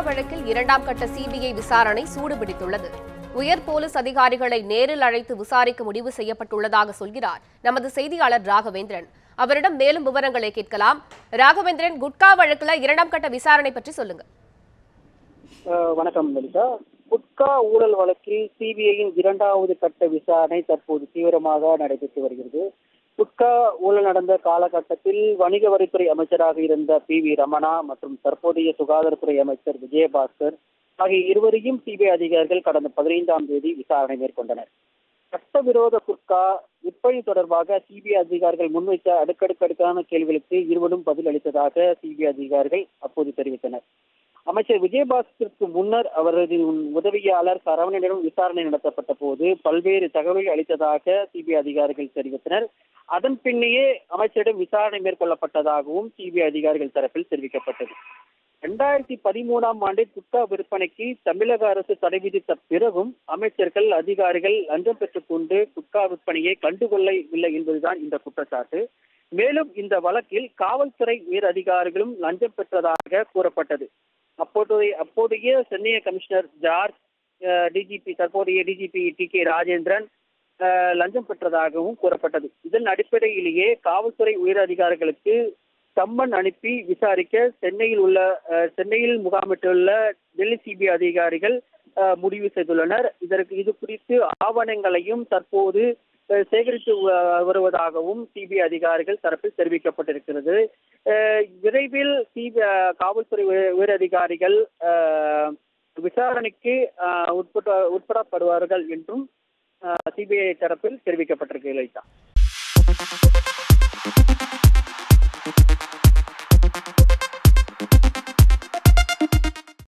வழக்கில் இரண்டாம் கட்ட சிபிஐ விசாரணை சூடுபிடித்துள்ளது. உயர் போலீஸ் அதிகாரிகளை நேரில் அழைத்து விசாரிக்க முடிவு செய்யப்பட்டுள்ளதாக சொல்கிறார் நமது செய்தியாளர் ராகவேந்திரன். அவரிடம் மேலும் விவரங்களை கேட்கலாம். ராகவேந்திரன், குட்கா வழக்குல இரண்டாம் கட்ட விசாரணை பற்றி சொல்லுங்க. வணக்கம் லலிதா. குட்கா ஊழல் வழக்கில் சிபிஐயின் இரண்டாவது கட்ட விசாரணை தற்போது தீவிரமாக நடைபெற்று வருகிறது. குட்கா ஊழல் நடந்த காலகட்டத்தில் வணிக வரித்துறை அமைச்சராக இருந்த PV ரமணா மற்றும் தற்போதைய சுகாதாரத்துறை அமைச்சர் விஜயபாஸ்கர் ஆகிய இருவரையும் சிபிஐ அதிகாரிகள் கடந்த 15ஆம் தேதி விசாரணை மேற்கொண்டனர். சட்டவிரோத குட்கா விற்பனை தொடர்பாக சிபிஐ அதிகாரிகள் முன்வைத்த அடுக்கடுக்கான கேள்விகளுக்கு இருவரும் பதில் அளித்ததாக சிபிஐ அதிகாரிகள் அப்போது தெரிவித்தனர். அமைச்சர் விஜயபாஸ்கருக்கு முன்னர் அவரது உதவியாளர் சரவணனிடம் விசாரணை நடத்தப்பட்ட போது பல்வேறு தகவல் அளித்ததாக சிபிஐ அதிகாரிகள் தெரிவித்தனர். அதன் பின்னையே அமைச்சரிடம் விசாரணை மேற்கொள்ளப்பட்டதாகவும் சிபிஐ அதிகாரிகள் தரப்பில் தெரிவிக்கப்பட்டது. 2013ஆம் ஆண்டில் குட்கா விற்பனைக்கு தமிழக அரசு தடை விதித்த பிறகும் அமைச்சர்கள் அதிகாரிகள் லஞ்சம் பெற்றுக் கொண்டு குட்கா விற்பனையை கண்டுகொள்ளவில்லை என்பதுதான் இந்த குற்றச்சாட்டு. மேலும் இந்த வழக்கில் காவல்துறை உயர் அதிகாரிகளும் லஞ்சம் பெற்றதாக கூறப்பட்டது. அப்போதைய சென்னை கமிஷனர் ஜார்ஜ், தற்போதைய டிஜிபி TK ராஜேந்திரன் லஞ்சம் பெற்றதாகவும் கூறப்பட்டது. இதன் அடிப்படையிலேயே காவல்துறை உயர் அதிகாரிகளுக்கு சம்மன் அனுப்பி விசாரிக்க சென்னையில் முகாமிட்டுள்ள டெல்லி சிபிஐ அதிகாரிகள் முடிவு செய்துள்ளனர். இது குறித்து ஆவணங்களையும் தற்போது சேகரித்து வருவதாகவும் சிபிஐ அதிகாரிகள் தரப்பில் தெரிவிக்கப்பட்டிருக்கிறது. விரைவில் காவல்துறை உயர் அதிகாரிகள் விசாரணைக்கு உட்படப்படுவார்கள் என்றும் சிபிஐ தரப்பில் தெரிவிக்கப்பட்டிருக்கு.